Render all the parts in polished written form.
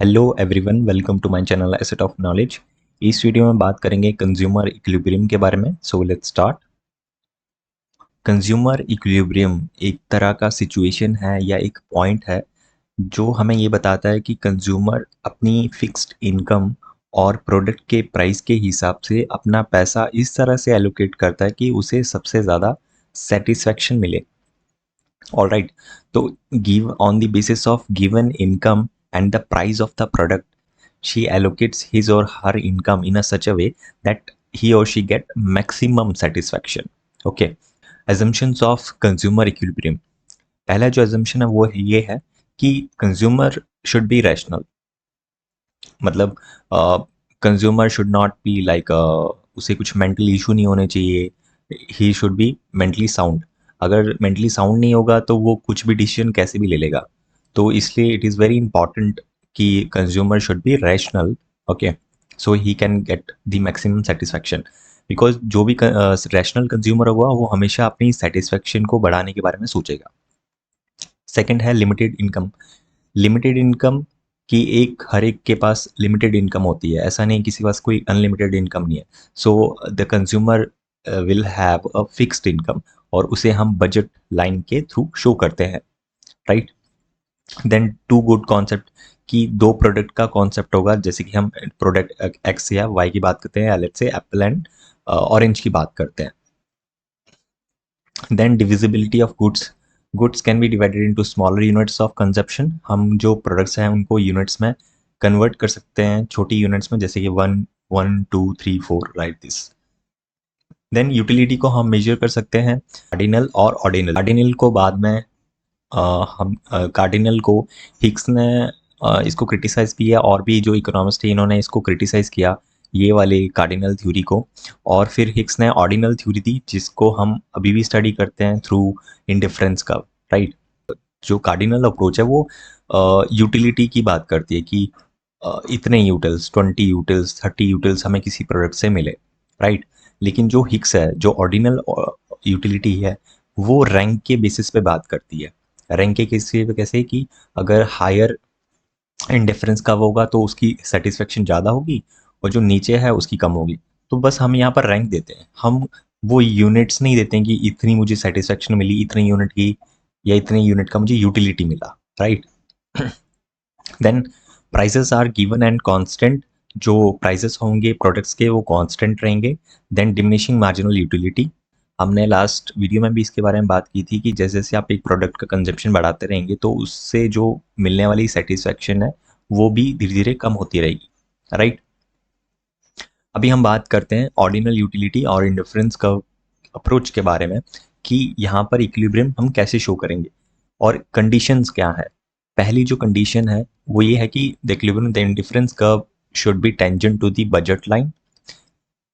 Hello everyone, welcome to my channel asset of knowledge. इस video में बात करेंगे कंज्यूमर इक्विलिब्रियम के बारे में। So let's start. Consumer equilibrium एक तरह का सिचुएशन है या एक पॉइंट है जो हमें ये बताता है कि कंज्यूमर अपनी फिक्स्ड इनकम और प्रोडक्ट के प्राइस के हिसाब से अपना पैसा इस तरह से एलोकेट करता है कि उसे सबसे ज़्यादा सेटिस्फेक्शन मिले। ऑलराइट, तो give on the basis of given income and the price of the product, she allocates his or her income in a such a way that he or she get maximum satisfaction. Okay, assumptions of consumer equilibrium. पहला जो assumption है वो ये है कि consumer should be rational. मतलब consumer should not be like उसे कुछ मेंटल इशू नहीं होने चाहिए। He should be mentally sound. अगर मेंटली साउंड नहीं होगा तो वो कुछ भी डिसीजन कैसे भी ले लेगा। तो इसलिए इट इज़ वेरी इंपॉर्टेंट कि consumer should be rational. Okay, so he can get the maximum satisfaction. Because जो भी रैशनल कंज्यूमर होगा वो हमेशा अपनी सेटिस्फैक्शन को बढ़ाने के बारे में सोचेगा। सेकेंड है लिमिटेड इनकम। लिमिटेड इनकम की हर एक के पास लिमिटेड इनकम होती है, ऐसा नहीं किसी के पास कोई अनलिमिटेड इनकम नहीं है। So the consumer will have a fixed income और उसे हम बजट लाइन के थ्रू शो करते हैं, right. Then two good concept कि दो प्रोडक्ट का कॉन्सेप्ट होगा, जैसे कि हम प्रोडक्ट एक्स या वाई की बात करते हैं, let's say Apple and orange की बात करते हैं। Then divisibility of goods. Goods can be divided into smaller units of consumption. हम जो प्रोडक्ट्स हैं उनको यूनिट्स में कन्वर्ट कर सकते हैं, छोटी यूनिट्स में, जैसे कि 1 1 2 3 4 लाइक दिस। देन यूटिलिटी को हम मेजर कर सकते हैं कार्डिनल और ऑर्डिनल। कार्डिनल को बाद में हम कार्डिनल को हिक्स ने इसको क्रिटिसाइज किया और भी जो इकोनॉमिस्ट थे इन्होंने इसको क्रिटिसाइज किया, ये वाले कार्डिनल थ्योरी को। और फिर हिक्स ने ऑर्डिनल थ्योरी दी जिसको हम अभी भी स्टडी करते हैं थ्रू इंडिफरेंस कर्व, राइट। जो कार्डिनल अप्रोच है वो यूटिलिटी की बात करती है कि इतने यूटिल्स 20 यूटिल्स 30 यूटिल्स हमें किसी प्रोडक्ट से मिले, राइट। लेकिन जो हिक्स है, जो ऑर्डिनल यूटिलिटी है, वो रैंक के बेसिस पे बात करती है। रैंक के किसी पे कैसे कि अगर हायर इंडिफरेंस का होगा तो उसकी सेटिस्फेक्शन ज़्यादा होगी और जो नीचे है उसकी कम होगी। तो बस हम यहाँ पर रैंक देते हैं, हम वो यूनिट्स नहीं देते हैं कि इतनी मुझे सेटिस्फेक्शन मिली इतनी यूनिट की या इतने यूनिट का मुझे यूटिलिटी मिला, right. Then prices are given and constant. जो प्राइसेस होंगे प्रोडक्ट्स के वो कांस्टेंट रहेंगे। Then diminishing marginal utility. हमने लास्ट वीडियो में भी इसके बारे में बात की थी कि जैसे जैसे आप एक प्रोडक्ट का कंजप्शन बढ़ाते रहेंगे तो उससे जो मिलने वाली सेटिस्फेक्शन है वो भी धीरे धीरे कम होती रहेगी, राइट। अभी हम बात करते हैं ऑर्डिनल यूटिलिटी और इंडिफरेंस का अप्रोच के बारे में कि यहाँ पर इक्विलिब्रियम हम कैसे शो करेंगे और कंडीशंस क्या है। पहली जो कंडीशन है वो ये है कि the equilibrium the indifference curve should be tangent to the budget line.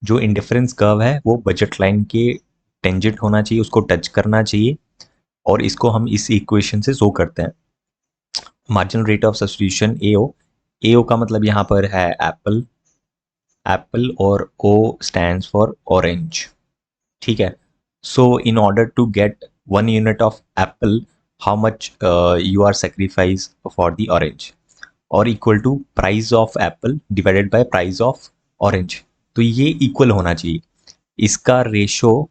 जो इंडिफरेंस कर्व है वो बजट लाइन के टेंजेंट होना चाहिए, उसको टच करना चाहिए। और इसको हम इस इक्वेशन से शो करते हैं। मार्जिनल रेट ऑफ सब्स्टिट्यूशन एओ। एओ का मतलब यहाँ पर है एप्पल, एप्पल और ओ स्टैंड्स फॉर ऑरेंज, ठीक है। So in order to get 1 unit of apple, how much you are sacrifice for the orange, और equal to price of apple divided by price of orange. तो ये equal होना चाहिए, इसका ratio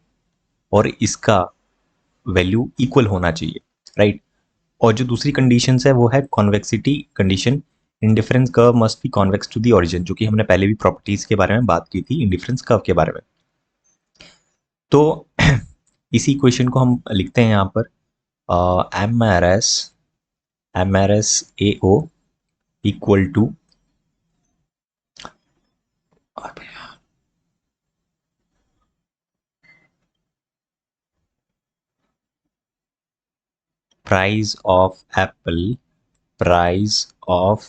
और इसका वैल्यू इक्वल होना चाहिए, राइट। और जो दूसरी कंडीशन है वो है convexity condition. Indifference curve must be convex to the origin, जो कि हमने पहले भी प्रॉपर्टीज के बारे में बात की थी इंडिफरेंस कर्व के बारे में। तो इसी इक्वेशन को हम लिखते हैं यहाँ पर M R S A O equal to price of apple, price of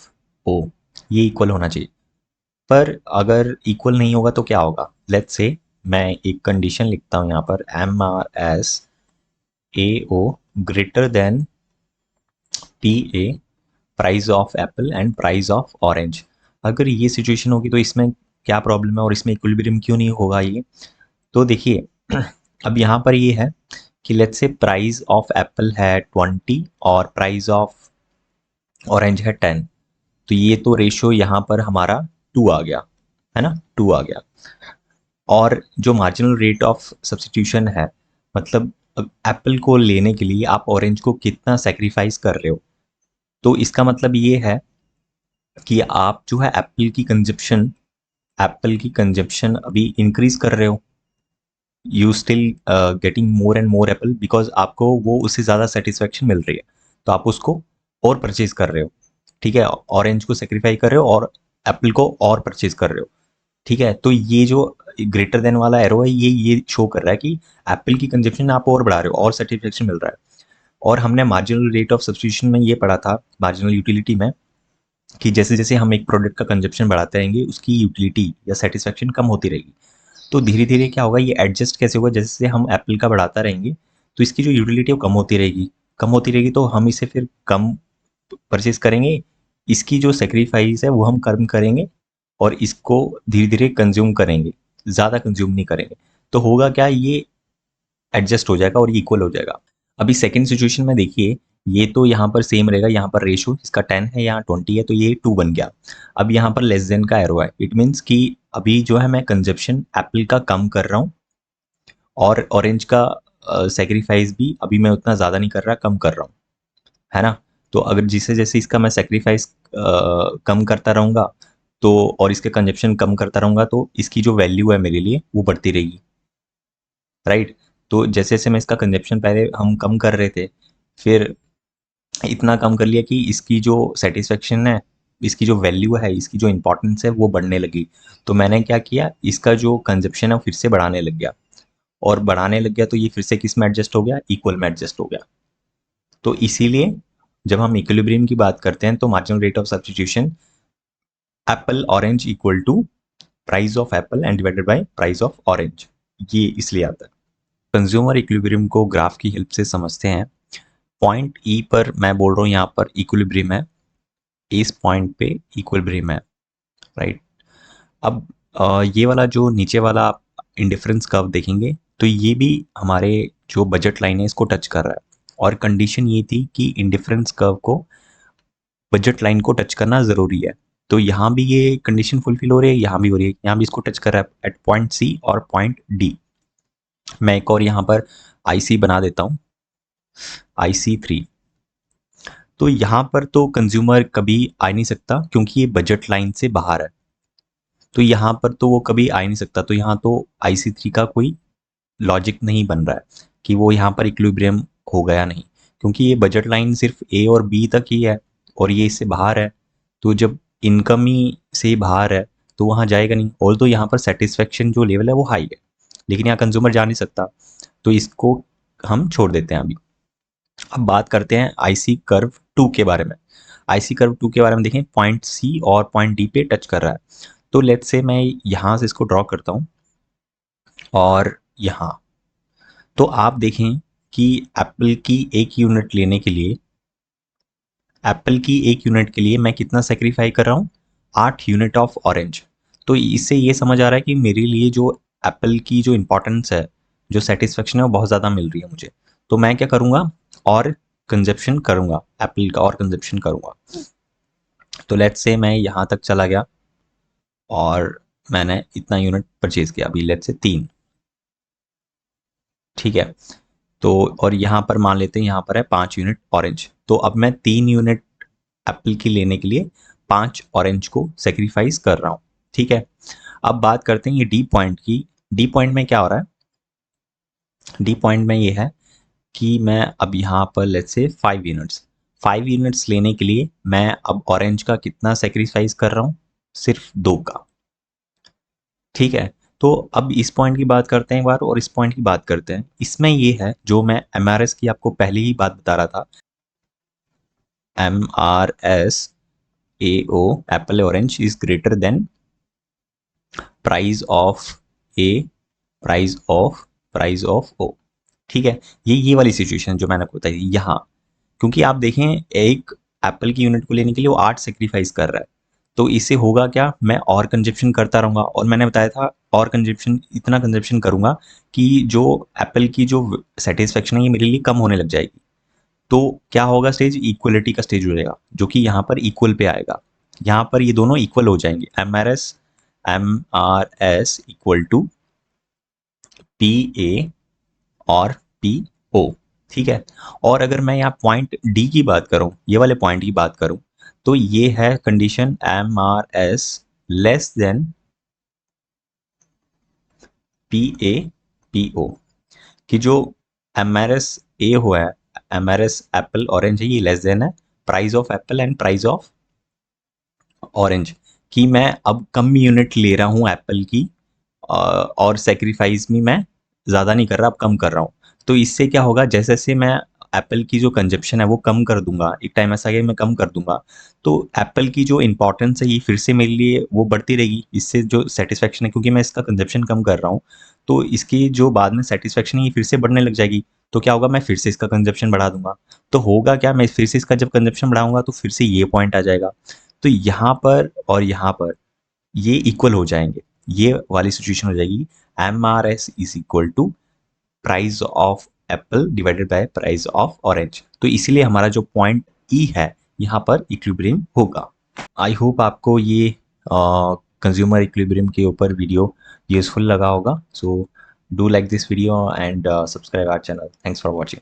O, ये इक्वल होना चाहिए। पर अगर इक्वल नहीं होगा तो क्या होगा, लेट्स से मैं एक कंडीशन लिखता हूँ यहाँ पर, M R S A O greater than P A, price of apple and price of orange. अगर ये सिचुएशन होगी तो इसमें क्या प्रॉब्लम है और इसमें इक्विलिब्रियम क्यों नहीं होगा ये। तो देखिए अब यहाँ पर ये है कि let's say price of Apple है 20 और प्राइस ऑफ ऑरेंज है 10। तो ये तो रेशियो यहाँ पर हमारा 2 आ गया, है ना, 2 आ गया। और जो मार्जिनल रेट ऑफ सब्स्टिट्यूशन है, मतलब एप्पल को लेने के लिए आप ऑरेंज को कितना सेक्रीफाइस कर रहे हो, तो इसका मतलब ये है कि आप जो है एप्पल की कंजप्शन अभी इंक्रीज कर रहे हो। You still getting more and more Apple because आपको वो उससे ज़्यादा सेटिस्फेक्शन मिल रही है, तो आप उसको और परचेज कर रहे हो। ठीक है, ऑरेंज को सेक्रीफाई कर रहे हो और एप्पल को और परचेज कर रहे हो। ठीक है, तो ये जो ग्रेटर देन वाला एरो है ये शो कर रहा है कि एप्पल की कंजप्शन आप और बढ़ा रहे हो और सेटिस्फेक्शन मिल रहा है। और हमने मार्जिनल रेट ऑफ सब्स्टिट्यूशन में ये पढ़ा था, मार्जिनल यूटिलिटी में, कि जैसे जैसे हम एक प्रोडक्ट का कंजप्शन बढ़ाते रहेंगे उसकी यूटिलिटी या सेटिस्फेक्शन कम होती रहेगी। तो धीरे धीरे क्या होगा, ये एडजस्ट कैसे होगा, जैसे हम एप्पल का बढ़ाता रहेंगे तो इसकी जो यूटिलिटी है वो कम होती रहेगी, तो हम इसे फिर कम परचेज करेंगे, इसकी जो सेक्रीफाइस है वो हम कम करेंगे और इसको धीरे धीरे कंज्यूम करेंगे, ज़्यादा कंज्यूम नहीं करेंगे। तो होगा क्या, ये एडजस्ट हो जाएगा और ये इक्वल हो जाएगा। अभी सेकंड सिचुएशन में देखिए, ये तो यहाँ पर सेम रहेगा, यहाँ पर रेशो इसका 10 है, यहाँ 20 है, तो ये 2 बन गया। अब यहाँ पर लेस देन का एरो है, इट मीन्स कि अभी जो है मैं कंजप्शन एप्पल का कम कर रहा हूँ और ऑरेंज का सेक्रीफाइस भी अभी मैं उतना ज़्यादा नहीं कर रहा, कम कर रहा हूँ, है ना। तो अगर जिसे जैसे इसका मैं सेक्रीफाइस कम करता रहूँगा तो, और इसके कंजप्शन कम करता रहूँगा, तो इसकी जो वैल्यू है मेरे लिए वो बढ़ती रहेगी, राइट। तो जैसे जैसे मैं इसका कंजप्शन पहले हम कम कर रहे थे, फिर इतना कम कर लिया कि इसकी जो सेटिस्फेक्शन है, इसकी जो वैल्यू है, इसकी जो इंपॉर्टेंस है वो बढ़ने लगी। तो मैंने क्या किया, इसका जो कंजप्शन है वो फिर से बढ़ाने लग गया, और बढ़ाने लग गया तो ये फिर से किस में एडजस्ट हो गया, इक्वल में एडजस्ट हो गया। तो इसीलिए जब हम इक्विलिब्रियम की बात करते हैं तो marginal rate of substitution apple orange equal to price of apple and divided by price of orange, ये इसलिए आता है। कंज्यूमर इक्विलिब्रियम को ग्राफ की हेल्प से समझते हैं। पॉइंट ई पर मैं बोल रहा हूँ यहाँ पर इक्विलिब्रियम है, इस पॉइंट पे इक्विलिब्रियम है, राइट। अब ये वाला जो नीचे वाला आप इंडिफरेंस कर्व देखेंगे तो ये भी हमारे जो बजट लाइन है इसको टच कर रहा है, और कंडीशन ये थी कि इंडिफरेंस कर्व को बजट लाइन को टच करना ज़रूरी है। तो यहाँ भी ये कंडीशन फुलफिल हो रही है, यहाँ भी हो रही है, यहाँ भी इसको टच कर रहा है एट पॉइंट सी और पॉइंट डी। मैं एक और यहाँ पर आई सी बना देता हूँ, IC3। तो यहाँ पर तो कंज्यूमर कभी आ नहीं सकता क्योंकि ये बजट लाइन से बाहर है, तो यहाँ पर तो वो कभी आ ही नहीं सकता। तो यहाँ तो IC3 का कोई लॉजिक नहीं बन रहा है कि वो यहाँ पर इक्विलिब्रियम हो गया नहीं, क्योंकि ये बजट लाइन सिर्फ ए और बी तक ही है और ये इससे बाहर है। तो जब इनकम ही से बाहर है तो वहाँ जाएगा नहीं। ऑल तो यहाँ पर सेटिस्फेक्शन जो लेवल है वो हाई है, लेकिन यहाँ कंज्यूमर जा नहीं सकता, तो इसको हम छोड़ देते हैं अभी। अब बात करते हैं आईसी कर्व 2 के बारे में। आईसी कर्व 2 के बारे में देखें, पॉइंट सी और पॉइंट डी पे टच कर रहा है। तो लेट्स से मैं यहाँ से इसको ड्रॉ करता हूँ और यहाँ, तो आप देखें कि एप्पल की एक यूनिट लेने के लिए, एप्पल की एक यूनिट के लिए मैं कितना सेक्रीफाई कर रहा हूँ, 8 यूनिट ऑफ ऑरेंज। तो इससे ये समझ आ रहा है कि मेरे लिए जो एप्पल की जो इंपॉर्टेंस है, जो सेटिस्फेक्शन है वो बहुत ज़्यादा मिल रही है मुझे। तो मैं क्या करूँगा, और कंजप्शन करूँगा, एप्पल का और कंजप्शन करूँगा। तो लेट्स से मैं यहाँ तक चला गया और मैंने इतना यूनिट परचेज किया, अभी लेट्स से 3, ठीक है। तो और यहाँ पर मान लेते हैं यहाँ पर है 5 यूनिट ऑरेंज। तो अब मैं 3 यूनिट एप्पल की लेने के लिए 5 ऑरेंज को सेक्रीफाइस कर रहा हूँ, ठीक है। अब बात करते हैं ये डी पॉइंट की। डी पॉइंट में क्या हो रहा है, डी पॉइंट में ये है कि मैं अब यहाँ पर लेट्स से 5 यूनिट्स लेने के लिए मैं अब ऑरेंज का कितना सेक्रीफाइस कर रहा हूँ, सिर्फ 2 का, ठीक है। तो अब इस पॉइंट की बात करते हैं एक बार, और इस पॉइंट की बात करते हैं। इसमें ये है जो मैं MRS की आपको पहले ही बात बता रहा था, MRS AO apple orange is greater than price of A, price of O, ठीक है। ये वाली सिचुएशन जो मैंने आपको बताई यहाँ, क्योंकि आप देखें एक एप्पल की यूनिट को लेने के लिए वो 8 सेक्रीफाइस कर रहा है, तो इससे होगा क्या, मैं और कंजप्शन करता रहूँगा, और मैंने बताया था और कंजप्शन, इतना कंजप्शन करूँगा कि जो एप्पल की जो सेटिस्फेक्शन है ये मेरे लिए कम होने लग जाएगी। तो क्या होगा, स्टेज इक्वलिटी का स्टेज हो जाएगा, जो कि यहाँ पर इक्वल पे आएगा। यहाँ पर ये दोनों इक्वल हो जाएंगे, M R S equal to P A और पी ओ, ठीक है। और अगर मैं यहाँ पॉइंट डी की बात करूँ, ये वाले पॉइंट की बात करूँ, तो ये है condition M R S less than P A P O, कि जो एम आर एस ए हुआ है, M R S apple orange है, ये लेस देन है price of apple and price of orange, कि मैं अब कम यूनिट ले रहा हूँ एप्पल की, और सेक्रीफाइस भी मैं ज़्यादा नहीं कर रहा, अब कम कर रहा हूँ। तो इससे क्या होगा, जैसे जैसे मैं एप्पल की जो कंजप्शन है वो कम कर दूंगा, एक टाइम ऐसा आएगा मैं कम कर दूंगा, तो एप्पल की जो इंपॉर्टेंस है ये फिर से मेरे लिए वो बढ़ती रहेगी, इससे जो सेटिस्फेक्शन है, क्योंकि मैं इसका कंजप्शन कम कर रहा हूँ, तो इसकी जो बाद में सेटिस्फेक्शन है ये फिर से बढ़ने लग जाएगी। तो क्या होगा, मैं फिर से इसका कंजप्शन बढ़ा दूंगा, तो होगा क्या, मैं फिर से इसका जब कंजप्शन बढ़ाऊंगा तो फिर से ये पॉइंट आ जाएगा। तो यहाँ पर और यहाँ पर ये इक्वल हो जाएंगे, ये वाली सिचुएशन हो जाएगी, M R S is equal to price of apple divided by price of orange. तो इसीलिए हमारा जो पॉइंट ई है यहाँ पर इक्विलिब्रियम होगा। आई होप आपको ये कंज्यूमर इक्विलिब्रियम के ऊपर वीडियो यूजफुल लगा होगा। So do like this video and subscribe our channel. Thanks for watching.